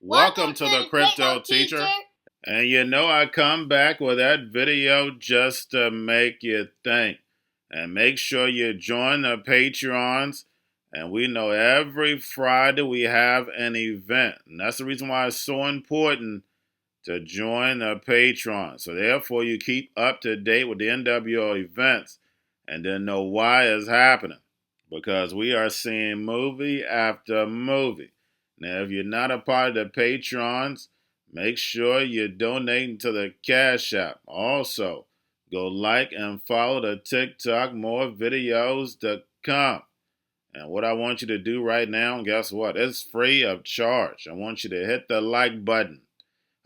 Welcome to the Crypto Teacher. And you know I come back with that video just to make you think. And make sure you join the Patreons. And we know every Friday we have an event. And that's the reason why it's so important to join the Patreon. So therefore you keep up to date with the NWO events and then know why it's happening. Because we are seeing movie after movie. Now, if you're not a part of the Patrons, make sure you're donating to the Cash App. Also, go like and follow the TikTok. More videos to come. And what I want you to do right now, guess what? It's free of charge. I want you to hit the like button.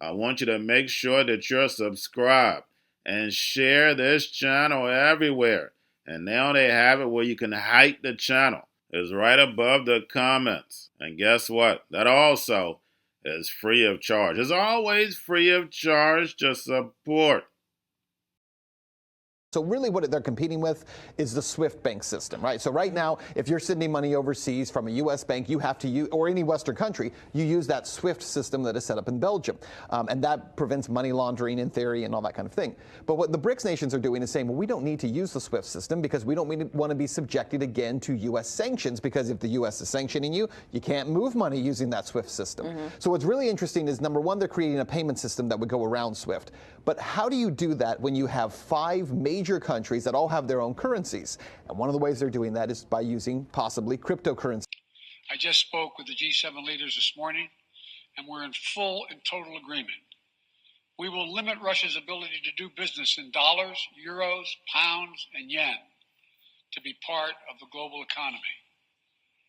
I want you to make sure that you're subscribed and share this channel everywhere. And now they have it where you can hide the channel. It's right above the comments. And guess what? That also is free of charge. It's always free of charge to support. So really what they're competing with is the SWIFT bank system, right? So right now, if you're sending money overseas from a U.S. bank, you have to use, or any Western country, you use that SWIFT system that is set up in Belgium. And that prevents money laundering in theory and all that kind of thing. But what the Brics nations are doing is saying, well, we don't need to use the SWIFT system because we don't want to be subjected again to U.S. sanctions, because if the U.S. is sanctioning you, you can't move money using that SWIFT system. So what's really interesting is, number one, they're creating a payment system that would go around SWIFT. But how do you do that when you have 5 major countries that all have their own currencies? And one of the ways they're doing that is by using possibly cryptocurrency. I just spoke with the G7 leaders this morning, and we're in full and total agreement. We will limit Russia's ability to do business in dollars, euros, pounds, and yen to be part of the global economy.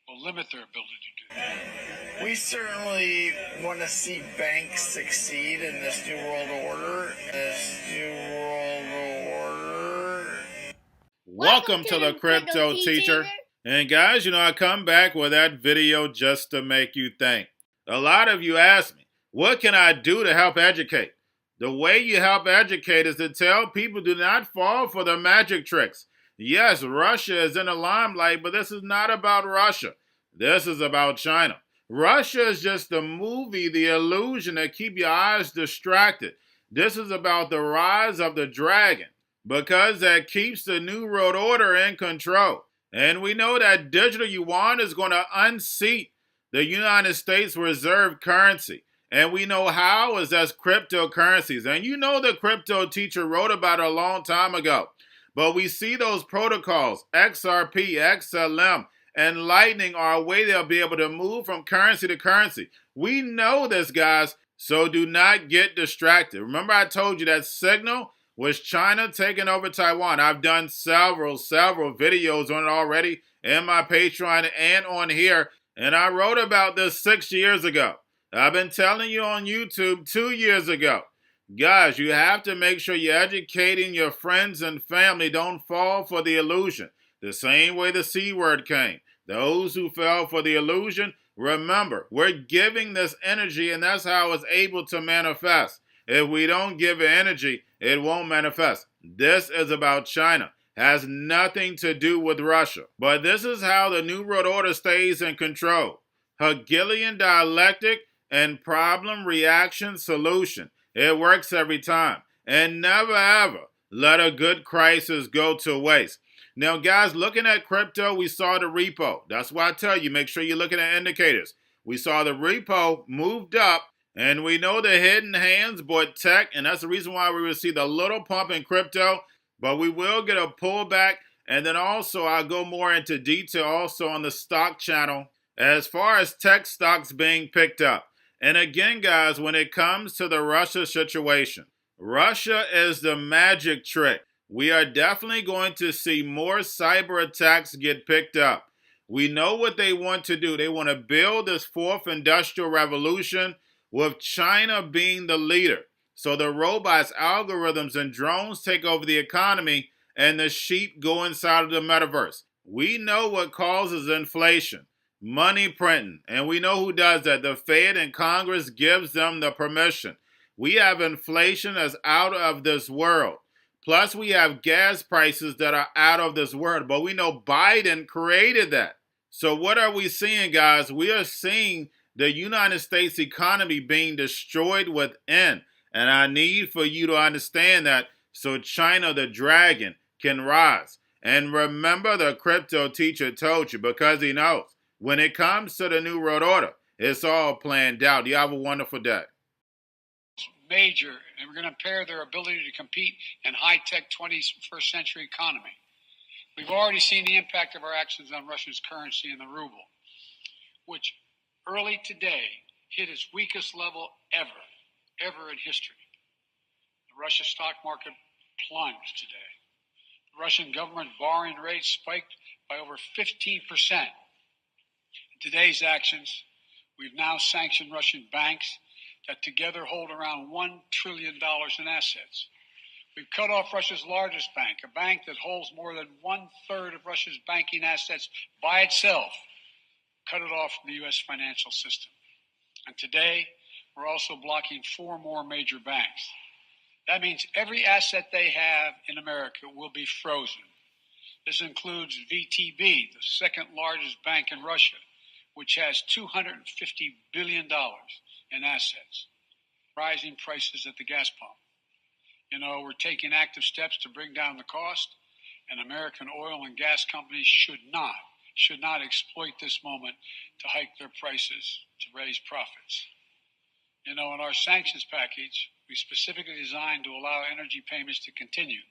We'll limit their ability to do that. We certainly want to see banks succeed in this new world order. Welcome to the Crypto Teacher. And guys, you know, I come back with that video just to make you think. A lot of you ask me, what can I do to help educate? The way you help educate is to tell people do not fall for the magic tricks. Yes, Russia is in the limelight, but this is not about Russia. This is about China. Russia is just the movie, the illusion that keep your eyes distracted. This is about the rise of the dragon, because that keeps the New World Order in control. And we know that digital yuan is going to unseat the United States reserve currency. And we know how is as cryptocurrencies. And you know the Crypto Teacher wrote about it a long time ago. But we see those protocols, XRP, XLM, and Lightning are a way they'll be able to move from currency to currency. We know this, guys, so do not get distracted. Remember I told you that signal was China taking over Taiwan. I've done several videos on it already in my Patreon and on here. And I wrote about this 6 years ago. I've been telling you on YouTube 2 years ago. Guys, you have to make sure you're educating your friends and family. Don't fall for the illusion. The same way the C word came. Those who fell for the illusion, remember, we're giving this energy, and that's how it's able to manifest. If we don't give it energy, it won't manifest. This is about China. Has nothing to do with Russia. But this is how the New World Order stays in control. Hegelian dialectic and problem, reaction, solution. It works every time. And never ever let a good crisis go to waste. Now, guys, looking at crypto, we saw the repo. That's why I tell you, make sure you're looking at indicators. We saw the repo moved up, and we know the hidden hands bought tech, and that's the reason why we will see the little pump in crypto, but we will get a pullback. And then also, I'll go more into detail also on the stock channel as far as tech stocks being picked up. And again, guys, when it comes to the Russia situation, Russia is the magic trick. We are definitely going to see more cyber attacks get picked up. We know what they want to do. They want to build this 4th industrial revolution with China being the leader. So the robots, algorithms, and drones take over the economy, and the sheep go inside of the metaverse. We know what causes inflation. Money printing. And we know who does that. The Fed and Congress gives them the permission. We have inflation that's out of this world. Plus, we have gas prices that are out of this world. But we know Biden created that. So what are we seeing, guys? We are seeing the United States economy being destroyed within. And I need for you to understand that so China the dragon can rise. And remember, the crypto teacher told you, because he knows when it comes to the New World Order, it's all planned out. You have a wonderful day. Major, and we're going to impair their ability to compete in high-tech 21st century economy. We've already seen the impact of our actions on Russia's currency and the ruble, which early today hit its weakest level ever in history. The Russia stock market plunged today. The Russian government borrowing rate spiked by over 15%. In today's actions, we've now sanctioned Russian banks that together hold around $1 trillion in assets. We've cut off Russia's largest bank, a bank that holds more than 1/3 of Russia's banking assets by itself, cut it off from the U.S. financial system. And today, we're also blocking 4 more major banks. That means every asset they have in America will be frozen. This includes VTB, the second largest bank in Russia, which has $250 billion in assets. Rising prices at the gas pump. You know, we're taking active steps to bring down the cost, and American oil and gas companies should not exploit this moment to hike their prices to raise profits. You know, in our sanctions package, we specifically designed to allow energy payments to continue.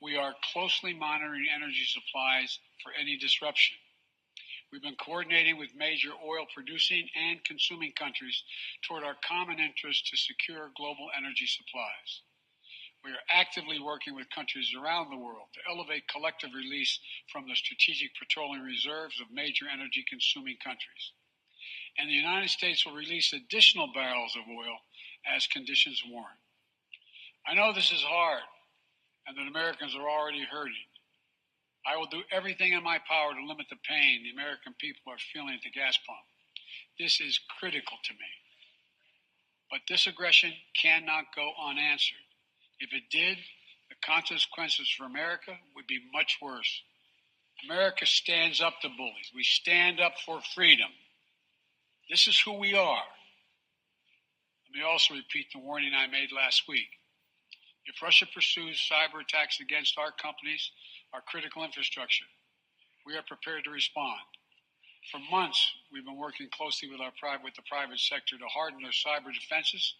We are closely monitoring energy supplies for any disruption. We've been coordinating with major oil producing and consuming countries toward our common interest to secure global energy supplies. We are actively working with countries around the world to elevate collective release from the strategic petroleum reserves of major energy consuming countries. And the United States will release additional barrels of oil as conditions warrant. I know this is hard and that Americans are already hurting. I will do everything in my power to limit the pain the American people are feeling at the gas pump. This is critical to me. But this aggression cannot go unanswered. If it did, the consequences for America would be much worse. America stands up to bullies. We stand up for freedom. This is who we are. Let me also repeat the warning I made last week. If Russia pursues cyber attacks against our companies, our critical infrastructure, we are prepared to respond. For months, we've been working closely with the private sector to harden their cyber defenses,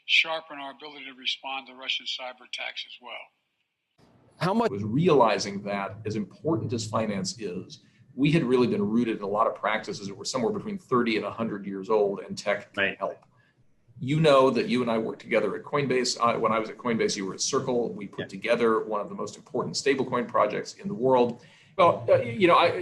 sharpen our ability to respond to Russian cyber attacks as well. How much was realizing that as important as finance is, we had really been rooted in a lot of practices that were somewhere between 30 and 100 years old, and tech can help. You know that you and I worked together at Coinbase. When I was at Coinbase, you were at Circle. We put together one of the most important stablecoin projects in the world. Well,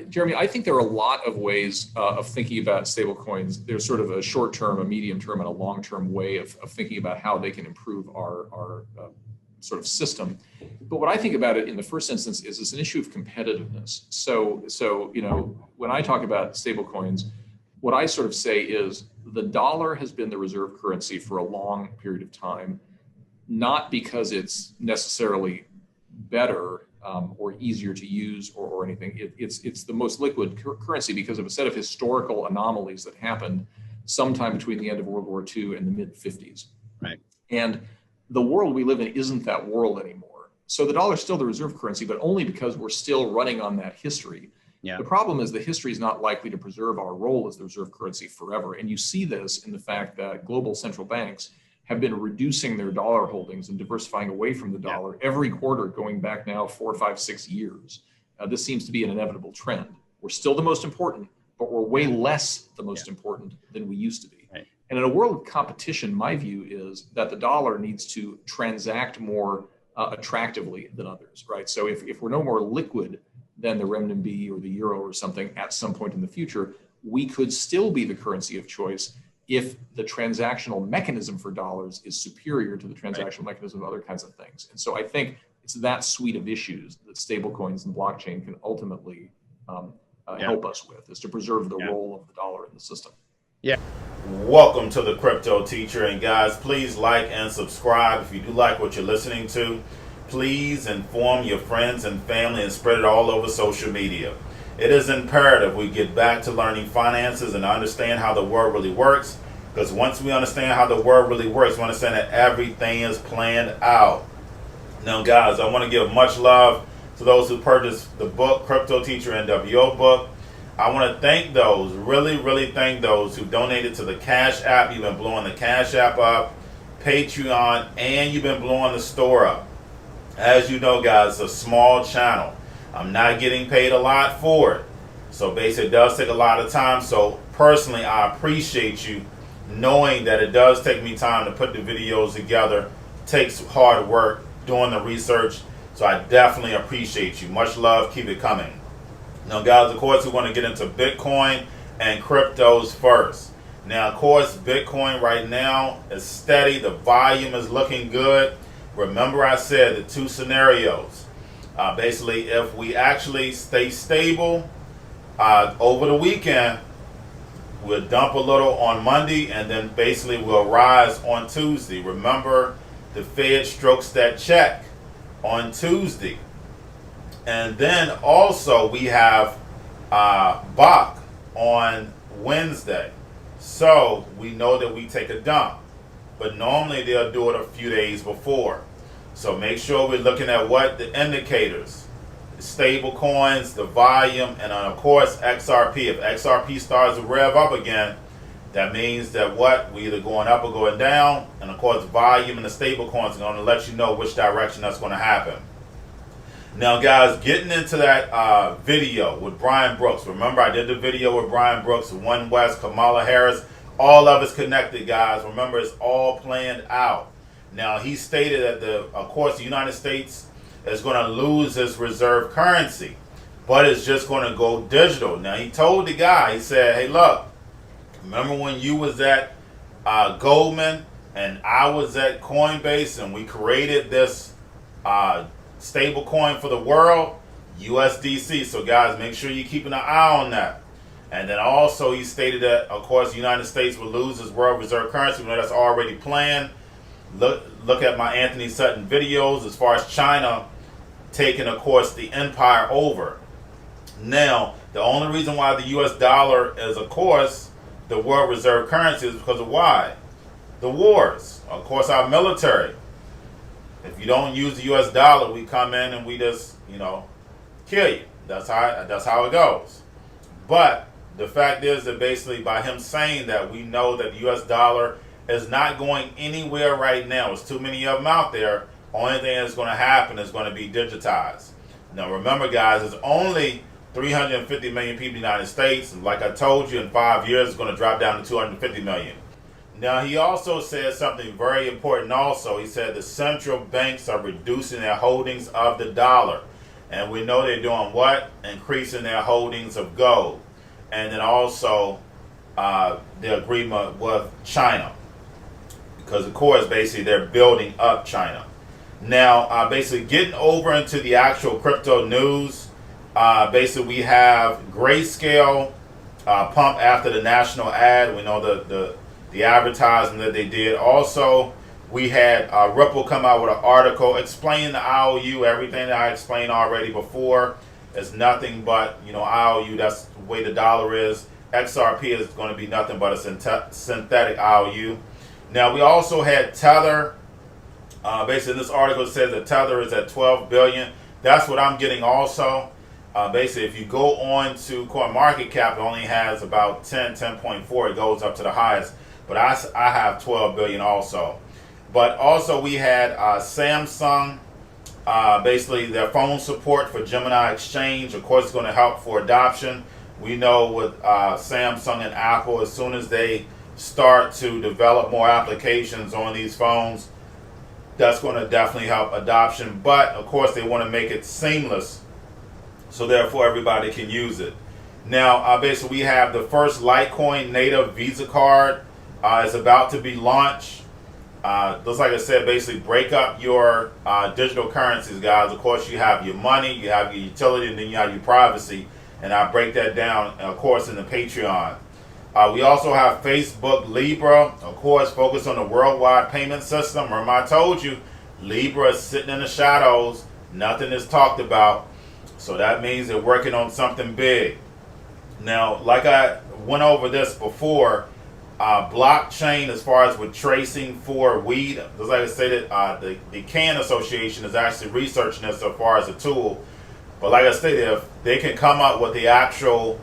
Jeremy, I think there are a lot of ways of thinking about stablecoins. There's sort of a short-term, a medium-term, and a long-term way of thinking about how they can improve our sort of system. But what I think about it in the first instance is it's an issue of competitiveness. So when I talk about stablecoins, what I sort of say is the dollar has been the reserve currency for a long period of time, not because it's necessarily better or easier to use or anything. It's the most liquid currency because of a set of historical anomalies that happened sometime between the end of World War II and the mid-50s. Right. And the world we live in isn't that world anymore. So the dollar is still the reserve currency, but only because we're still running on that history. Yeah. The problem is the history is not likely to preserve our role as the reserve currency forever. And you see this in the fact that global central banks have been reducing their dollar holdings and diversifying away from the dollar every quarter going back now 4, 5, 6 years. This seems to be an inevitable trend. We're still the most important, but we're way less the most important than we used to be. Right. And in a world of competition, my view is that the dollar needs to transact more attractively than others, right? So if we're no more liquid than the renminbi or the euro or something at some point in the future, we could still be the currency of choice if the transactional mechanism for dollars is superior to the transactional mechanism of other kinds of things. And so I think it's that suite of issues that stablecoins and blockchain can ultimately help us with, is to preserve the role of the dollar in the system. Yeah. Welcome to the Crypto Teacher, and guys, please like and subscribe if you do like what you're listening to. Please inform your friends and family and spread it all over social media. it is imperative we get back to learning finances and understand how the world really works. Because once we understand how the world really works, we understand that everything is planned out. Now, guys, I want to give much love to those who purchased the book, Cryptoteacher NWO book. I want to thank those, really thank those who donated to the Cash App. You've been blowing the Cash App up, Patreon, and you've been blowing the store up. As you know, guys, it's a small channel. I'm not getting paid a lot for it. So basically, it does take a lot of time. So personally, I appreciate you knowing that it does take me time to put the videos together. It takes hard work doing the research. So I definitely appreciate you. Much love. Keep it coming. Now, guys, of course, we want to get into Bitcoin and cryptos first. Now, of course, Bitcoin right now is steady. The volume is looking good. Remember I said the two scenarios. Basically, if we actually stay stable over the weekend, we'll dump a little on Monday, and then basically we'll rise on Tuesday. Remember, the Fed strokes that check on Tuesday. And then also we have Bach on Wednesday. So we know that we take a dump. But normally they'll do it a few days before. So make sure we're looking at what the indicators, the stable coins, the volume, and of course XRP. If XRP starts to rev up again, that means that what? We're either going up or going down. And of course, volume and the stable coins are going to let you know which direction that's going to happen. Now, guys, getting into that video with Brian Brooks. Remember, I did the video with Brian Brooks, One West, Kamala Harris. All of it's connected, guys. Remember, it's all planned out. Now, he stated that, of course, the United States is going to lose its reserve currency, but it's just going to go digital. Now, he told the guy, he said, hey, look, remember when you was at Goldman and I was at Coinbase and we created this stable coin for the world, USDC. So guys, make sure you're keeping an eye on that. And then also he stated that, of course, the United States will lose its world reserve currency. We know that's already planned. Look at my Anthony Sutton videos as far as China taking, of course, the empire over. Now, the only reason why the US dollar is, of course, the world reserve currency is because of why? The wars. Of course, our military. If you don't use the US dollar, we come in and we just, kill you. That's how it goes. But the fact is that basically by him saying that, we know that the US dollar is not going anywhere right now. There's too many of them out there. Only thing that's going to happen is going to be digitized. Now remember, guys, there's only 350 million people in the United States. And like I told you, in 5 years, it's going to drop down to 250 million. Now, he also said something very important also. He said the central banks are reducing their holdings of the dollar. And we know they're doing what? Increasing their holdings of gold. And then also the agreement with China. Because, of course, basically they're building up China. Now, basically getting over into the actual crypto news, basically we have Grayscale pump after the national ad. We know the advertisement that they did. Also, we had Ripple come out with an article explaining the IOU. Everything that I explained already before is nothing but, IOU. That's the way the dollar is. XRP is going to be nothing but a synthetic IOU. Now, we also had Tether. Basically, this article says that Tether is at 12 billion. That's what I'm getting also. Basically, if you go on to CoinMarketCap, it only has about 10.4. It goes up to the highest. But I have 12 billion also. But also we had Samsung, basically their phone support for Gemini Exchange. Of course, it's going to help for adoption. We know with Samsung and Apple, as soon as they start to develop more applications on these phones, that's going to definitely help adoption. But of course, they want to make it seamless, so therefore everybody can use it. Now, basically we have the first Litecoin native Visa card. It's about to be launched. Just like I said, basically break up your digital currencies, guys. Of course, you have your money, you have your utility, and then you have your privacy. And I break that down, of course, in the Patreon. We also have Facebook Libra, of course, focused on the worldwide payment system. Remember, I told you, Libra is sitting in the shadows. Nothing is talked about. So that means they're working on something big. Now, like I went over this before, blockchain as far as with tracing for weed, just like I stated, the Can Association is actually researching this so far as a tool. But like I stated, if they can come up with the actual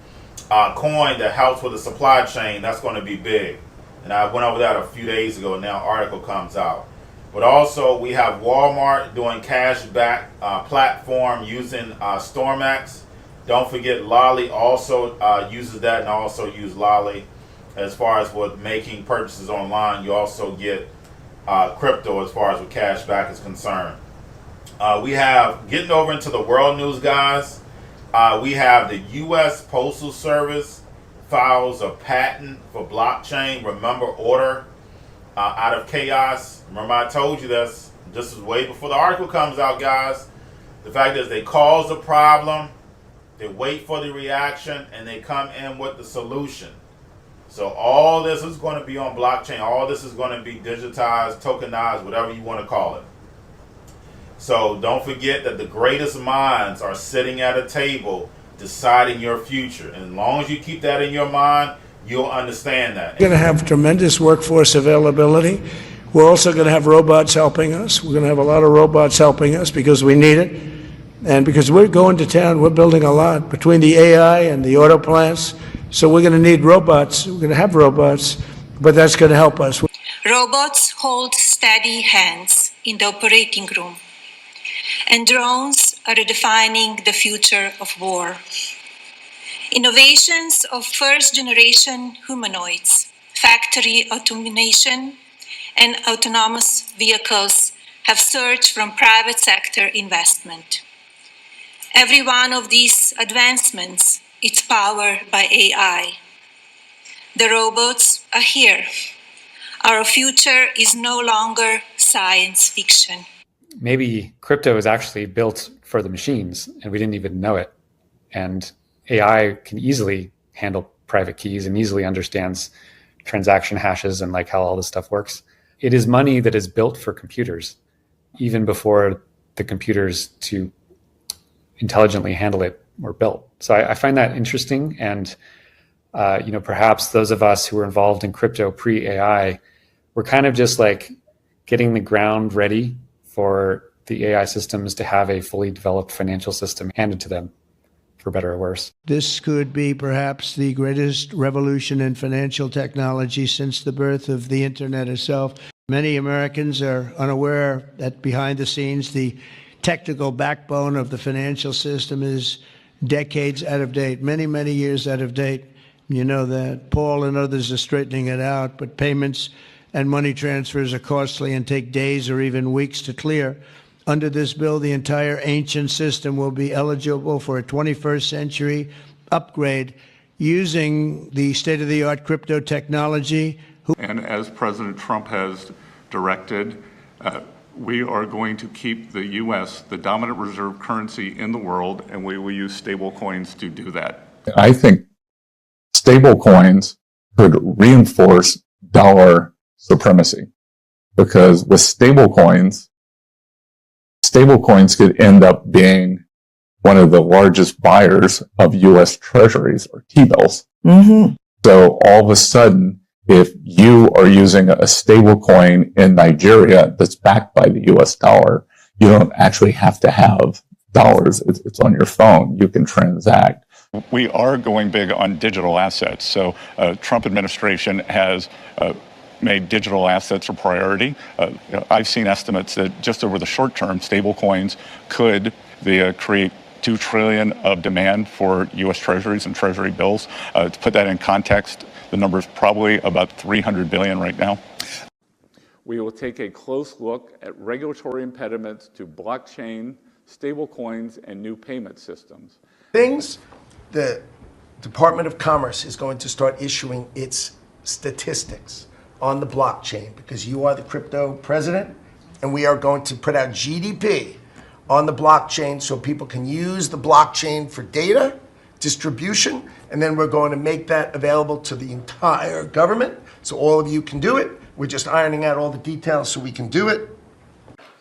coin that helps with the supply chain, that's going to be big. And I went over that a few days ago, and now an article comes out. But also, we have Walmart doing cashback platform using StormX. Don't forget, Lolly also uses that, and I also use Lolly as far as with making purchases online. You also get crypto as far as with cashback is concerned. We have, getting over into the world news, guys, we have the U.S. Postal Service files a patent for blockchain. Remember, order out of chaos. Remember, I told you this. This is way before the article comes out, guys. The fact is, they cause a problem, they wait for the reaction, and they come in with the solution. So all this is going to be on blockchain. All this is going to be digitized, tokenized, whatever you want to call it. So don't forget that the greatest minds are sitting at a table deciding your future. And as long as you keep that in your mind, you'll understand that. We're going to have tremendous workforce availability. We're also going to have robots helping us. We're going to have a lot of robots helping us because we need it. And because we're going to town, we're building a lot between the AI and the auto plants. So we're going to need robots. We're going to have robots, but that's going to help us. Robots hold steady hands in the operating room, and drones are redefining the future of war. Innovations of first-generation humanoids, factory automation, and autonomous vehicles have surged from private sector investment. Every one of these advancements is powered by AI. The robots are here. Our future is no longer science fiction. Maybe crypto is actually built for the machines and we didn't even know it. And AI can easily handle private keys and easily understands transaction hashes and like how all this stuff works. It is money that is built for computers, even before the computers to intelligently handle it were built. So I find that interesting. And, perhaps those of us who were involved in crypto pre-AI were kind of just like getting the ground ready for the AI systems to have a fully developed financial system handed to them, for better or worse. This could be perhaps the greatest revolution in financial technology since the birth of the internet itself. Many Americans are unaware that behind the scenes, the technical backbone of the financial system is decades out of date, many, many years out of date. You know that. Paul and others are straightening it out, but payments and money transfers are costly and take days or even weeks to clear. Under this bill, the entire ancient system will be eligible for a 21st century upgrade using the state-of-the-art crypto technology. And as President Trump has directed, we are going to keep the U.S. the dominant reserve currency in the world, and we will use stablecoins to do that. I think stablecoins could reinforce dollar supremacy, because with stablecoins could end up being one of the largest buyers of U.S. treasuries or T-bills. Mm-hmm. So all of a sudden, if you are using a stablecoin in Nigeria that's backed by the U.S. dollar, you don't actually have to have dollars. It's on your phone. You can transact. We are going big on digital assets. So Trump administration has made digital assets a priority. I've seen estimates that just over the short term, stablecoins could create $2 trillion of demand for U.S. treasuries and treasury bills. To put that in context, the number is probably about $300 billion right now. We will take a close look at regulatory impediments to blockchain, stablecoins, and new payment systems. The Department of Commerce is going to start issuing its statistics on the blockchain, because you are the crypto president, and we are going to put out GDP on the blockchain so people can use the blockchain for data distribution, and then we're going to make that available to the entire government so all of you can do it. We're just ironing out all the details so we can do it.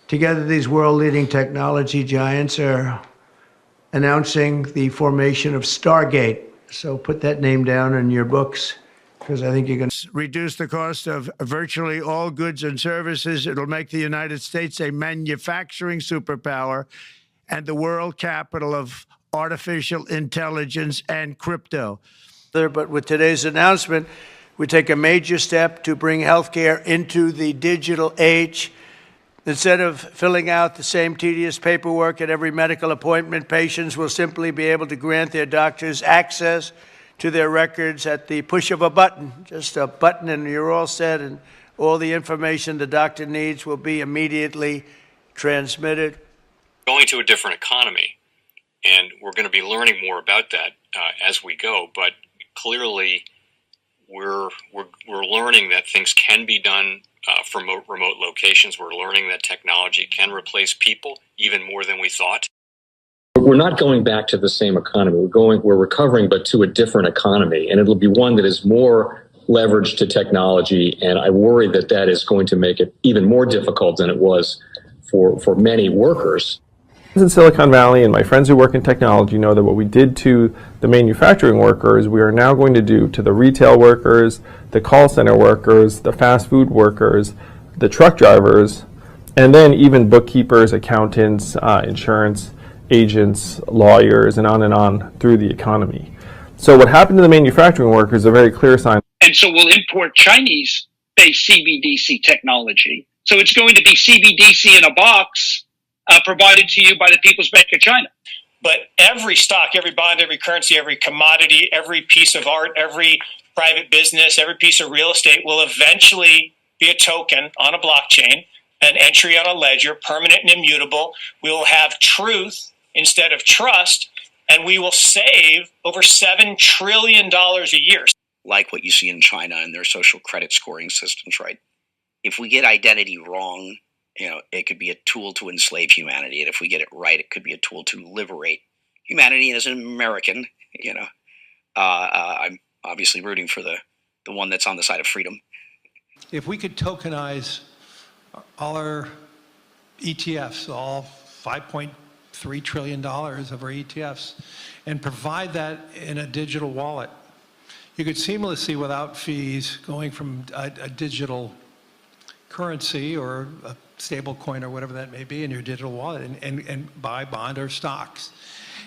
Together, these world-leading technology giants are announcing the formation of Stargate. So put that name down in your books, because I think you're going to reduce the cost of virtually all goods and services. It'll make the United States a manufacturing superpower and the world capital of artificial intelligence and crypto. But with today's announcement, we take a major step to bring healthcare into the digital age. Instead of filling out the same tedious paperwork at every medical appointment, patients will simply be able to grant their doctors access to their records at the push of a button. Just a button and you're all set, and all the information the doctor needs will be immediately transmitted. Going to a different economy, and we're going to be learning more about that as we go, but clearly we're learning that things can be done from remote locations. We're learning that technology can replace people even more than we thought. We're not going back to the same economy. We're recovering, but to a different economy, and it'll be one that is more leveraged to technology. And I worry that that is going to make it even more difficult than it was for many workers. In Silicon Valley, and my friends who work in technology know that what we did to the manufacturing workers, we are now going to do to the retail workers, the call center workers, the fast food workers, the truck drivers, and then even bookkeepers, accountants, insurance agents, lawyers, and on through the economy. So what happened to the manufacturing workers is a very clear sign. And so we'll import Chinese-based CBDC technology. So it's going to be CBDC in a box provided to you by the People's Bank of China. But every stock, every bond, every currency, every commodity, every piece of art, every private business, every piece of real estate will eventually be a token on a blockchain, an entry on a ledger, permanent and immutable. We will have truth instead of trust, and we will save over $7 trillion a year. Like what you see in China and their social credit scoring systems, right? If we get identity wrong, it could be a tool to enslave humanity. And if we get it right, it could be a tool to liberate humanity. And as an American, I'm obviously rooting for the one that's on the side of freedom. If we could tokenize all our ETFs, all $5.3 trillion of our ETFs, and provide that in a digital wallet, you could seamlessly, without fees, going from a digital currency or a stable coin or whatever that may be in your digital wallet and buy bond or stocks.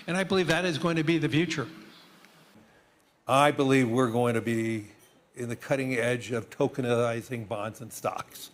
And I believe that is going to be the future. I believe we're going to be in the cutting edge of tokenizing bonds and stocks.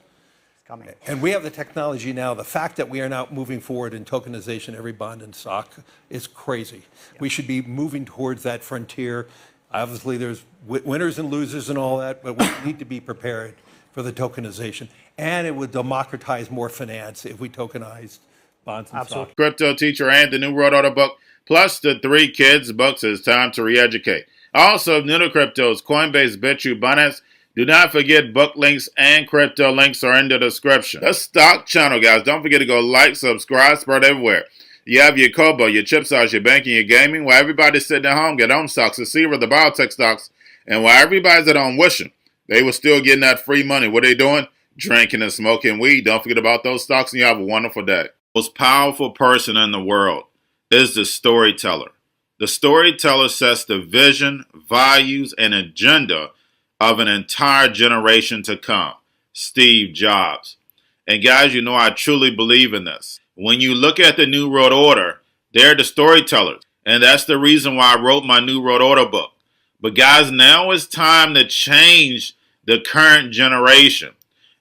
It's coming. And we have the technology now. The fact that we are now moving forward in tokenization, every bond and stock, is crazy. Yeah. We should be moving towards that frontier. Obviously, there's winners and losers and all that, but we need to be prepared for the tokenization. And it would democratize more finance if we tokenized bonds and stocks. Cryptoteacher and the New World Order book, plus the 3 kids books. It's time to re-educate. Also, if new to cryptos, Coinbase, Bitrue, Binance, do not forget book links and crypto links are in the description. The stock channel, guys. Don't forget to go like, subscribe, spread everywhere. You have your Kobo, your chip stocks, your banking, your gaming. While everybody's sitting at home, get home stocks, the Seaver, the biotech stocks. And while everybody's at home wishing they were still getting that free money, what are they doing? Drinking and smoking weed. Don't forget about those stocks, and you have a wonderful day. The most powerful person in the world is the storyteller. The storyteller sets the vision, values, and agenda of an entire generation to come. Steve Jobs. And guys, I truly believe in this. When you look at the New World Order, they're the storytellers. And that's the reason why I wrote my New World Order book. But guys, now it's time to change the current generation.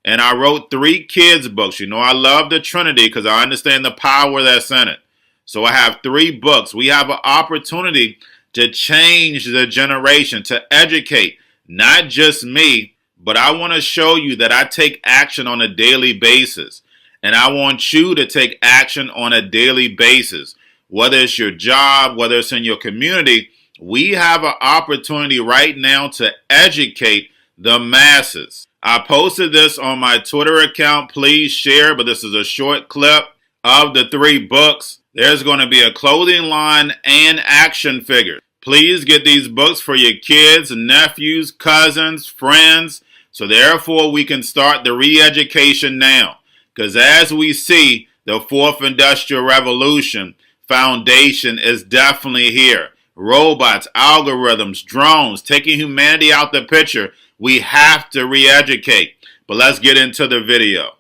And I wrote 3 kids books. I love the Trinity because I understand the power that's in it. So I have 3 books. We have an opportunity to change the generation, to educate, not just me, but I want to show you that I take action on a daily basis. And I want you to take action on a daily basis. Whether it's your job, whether it's in your community, we have an opportunity right now to educate the masses. I posted this on my Twitter account. Please share, but this is a short clip of the 3 books. There's going to be a clothing line and action figures. Please get these books for your kids, nephews, cousins, friends, so therefore we can start the re-education now. Because as we see the 4th Industrial Revolution, foundation is definitely here. Robots, algorithms, drones, taking humanity out the picture. We have to re-educate. But let's get into the video.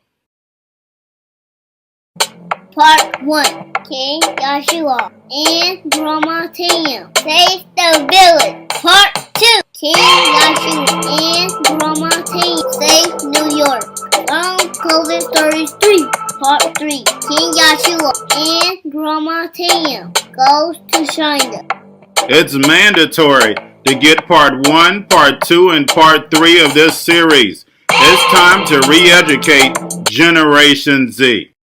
Part 1. King Joshua and Grandma Tam save the village. Part 2. King Joshua and Grandma Tam save New York from COVID Stories 3. Part 3. King Joshua and Grandma Tam goes to China. It's mandatory to get part 1, part 2, and part 3 of this series. It's time to re-educate Generation Z.